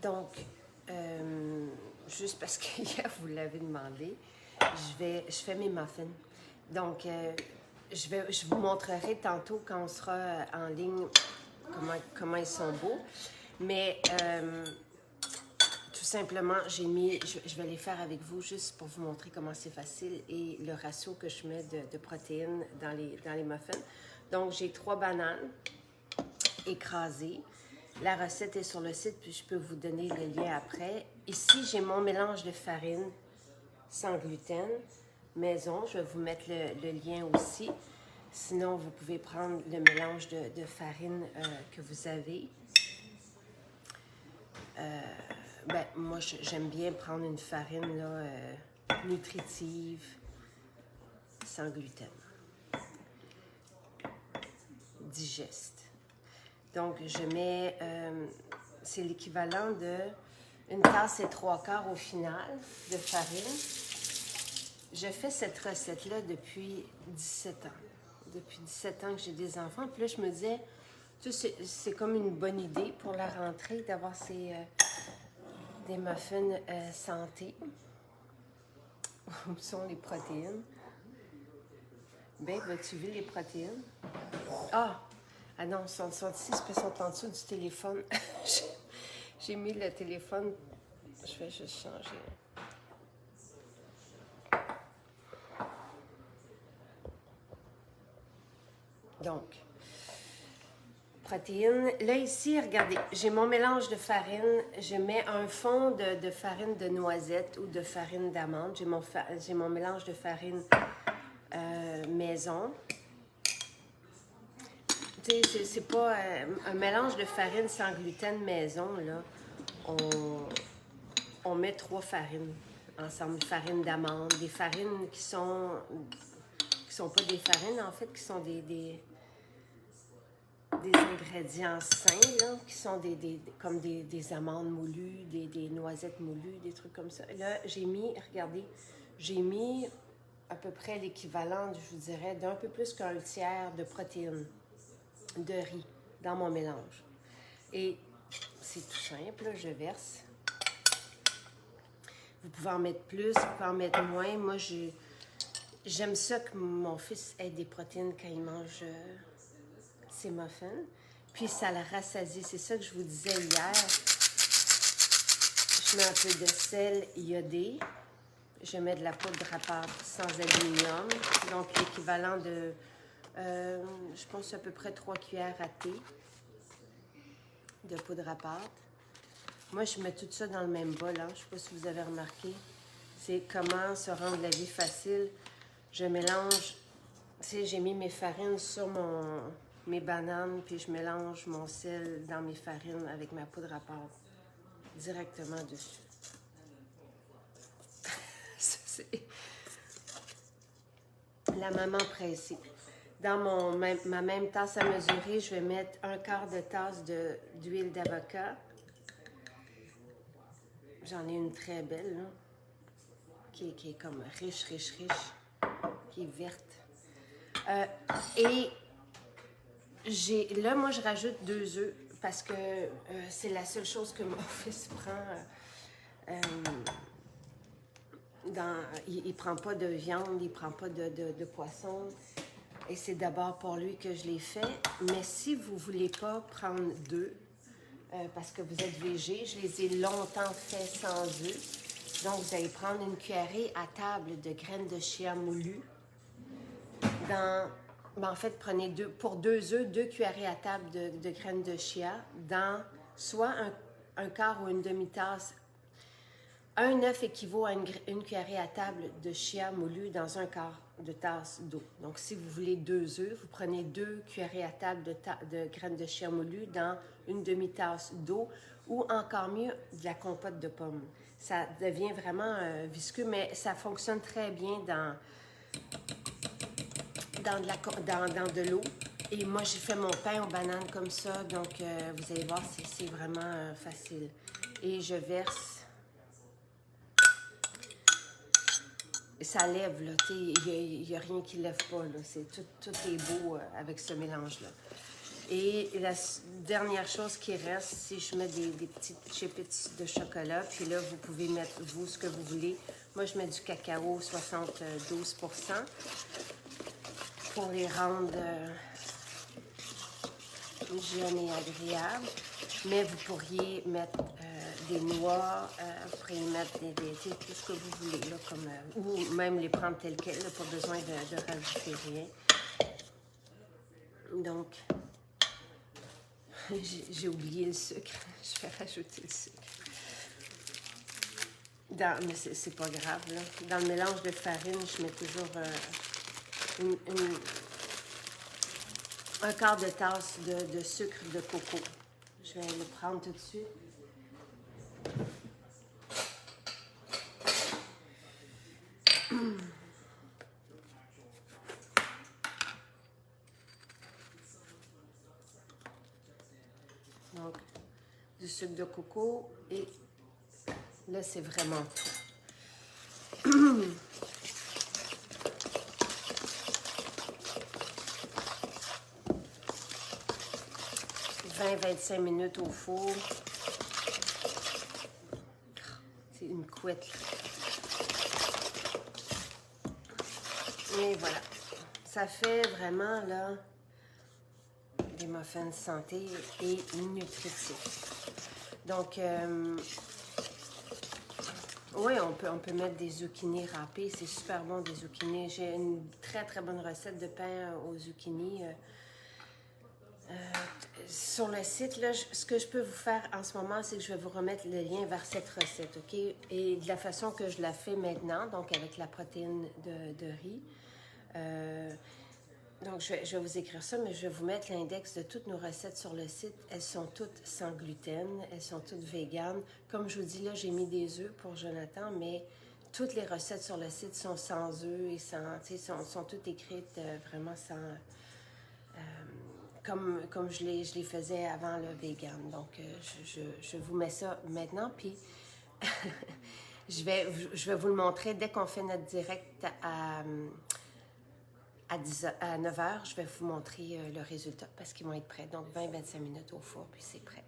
Donc, juste parce que hier, vous l'avez demandé, je fais mes muffins. Donc, je vous montrerai tantôt quand on sera en ligne comment ils sont beaux. Mais tout simplement, je vais les faire avec vous juste pour vous montrer comment c'est facile et le ratio que je mets de protéines dans les muffins. Donc, j'ai 3 bananes écrasées. La recette est sur le site, puis je peux vous donner le lien après. Ici, j'ai mon mélange de farine sans gluten, maison. Je vais vous mettre le lien aussi. Sinon, vous pouvez prendre le mélange de farine que vous avez. Moi, j'aime bien prendre une farine là, nutritive, sans gluten, digeste. Donc, je mets, c'est l'équivalent de une tasse et 3/4 au final de farine. Je fais cette recette-là depuis 17 ans. Depuis 17 ans que j'ai des enfants. Puis là, je me disais, tu sais, c'est comme une bonne idée pour la rentrée d'avoir des muffins santé. Où sont les protéines? Ben, as-tu vu les protéines? Ah! Ah non, ils sont ici, parce qu'ils sont en dessous du téléphone. J'ai mis le téléphone. Je vais juste changer. Donc, protéines. Là, ici, regardez, j'ai mon mélange de farine. Je mets un fond de farine de noisette ou de farine d'amande. J'ai mon mélange de farine maison. Tu sais, c'est pas un mélange de farine sans gluten maison, là. On met 3 farines ensemble. Une farine d'amande, des farines qui sont pas des farines, en fait, qui sont des ingrédients sains, là, qui sont comme des amandes moulues, des noisettes moulues, des trucs comme ça. Là, regardez, j'ai mis à peu près l'équivalent, je vous dirais, d'un peu plus qu'un tiers de protéines de riz dans mon mélange. Et c'est tout simple, là, je verse. Vous pouvez en mettre plus, vous pouvez en mettre moins. Moi, j'aime ça que mon fils ait des protéines quand il mange ses muffins. Puis ça le rassasie. C'est ça que je vous disais hier. Je mets un peu de sel iodé. Je mets de la poudre à pâte sans aluminium. Donc l'équivalent de, je pense à peu près 3 cuillères à thé de poudre à pâte. Moi, je mets tout ça dans le même bol. Hein. Je ne sais pas si vous avez remarqué. C'est comment se rendre la vie facile. Je mélange, tu sais, j'ai mis mes farines sur mes bananes, puis je mélange mon sel dans mes farines avec ma poudre à pâte directement dessus. C'est la maman pressée. Dans ma même tasse à mesurer, je vais mettre 1/4 de tasse d'huile d'avocat. J'en ai une très belle, là, qui est comme riche, qui est verte. Et là, moi, je rajoute 2 œufs parce que c'est la seule chose que mon fils prend. Il ne prend pas de viande, il ne prend pas de poisson. Et c'est d'abord pour lui que je l'ai fait. Mais si vous ne voulez pas prendre d'œufs, parce que vous êtes végé, je les ai longtemps fait sans œufs. Donc, vous allez prendre une cuillerée à table de graines de chia moulues. En fait, prenez pour 2 œufs, 2 cuillerées à table de graines de chia dans soit un quart ou une demi-tasse. Un œuf équivaut à une cuillerée à table de chia moulu dans un quart de tasse d'eau. Donc, si vous voulez 2 œufs, vous prenez 2 cuillerées à table de graines de chia moulu dans une demi-tasse d'eau ou encore mieux, de la compote de pommes. Ça devient vraiment visqueux, mais ça fonctionne très bien dans de l'eau. Et moi, j'ai fait mon pain aux bananes comme ça, donc vous allez voir, c'est vraiment facile. Et je verse. Ça lève, là, il n'y a rien qui ne lève pas, là. Tout est beau avec ce mélange-là. Et la dernière chose qui reste, si je mets des petites chips de chocolat, puis là, vous pouvez mettre, vous, ce que vous voulez. Moi, je mets du cacao 72% pour les rendre jeunes et agréables. Mais vous pourriez mettre des noix, vous pourriez mettre tout ce que vous voulez, là, comme, ou même les prendre telles quelles, pas besoin de rajouter rien. Donc, j'ai oublié le sucre. Je vais rajouter le sucre. Mais c'est pas grave, là. Dans le mélange de farine, je mets toujours un quart de tasse de sucre de coco. Je vais le prendre tout de suite. Donc, du sucre de coco et là, c'est vraiment tout. 20-25 minutes au four. C'est une couette. Et voilà. Ça fait vraiment, là, des muffins santé et nutritifs. Donc, oui, on peut mettre des zucchini râpés. C'est super bon, des zucchini. J'ai une très, très bonne recette de pain aux zucchini. Sur le site, là, ce que je peux vous faire en ce moment, c'est que je vais vous remettre le lien vers cette recette, OK? Et de la façon que je la fais maintenant, donc avec la protéine de riz. Donc, je vais vous écrire ça, mais je vais vous mettre l'index de toutes nos recettes sur le site. Elles sont toutes sans gluten, elles sont toutes véganes. Comme je vous dis, là, j'ai mis des œufs pour Jonathan, mais toutes les recettes sur le site sont sans œufs et sont toutes écrites vraiment sans... comme je les faisais avant le vegan. Donc, je vous mets ça maintenant, puis je vais vous le montrer dès qu'on fait notre direct à 9h. Je vais vous montrer le résultat parce qu'ils vont être prêts. Donc, 20-25 minutes au four, puis c'est prêt.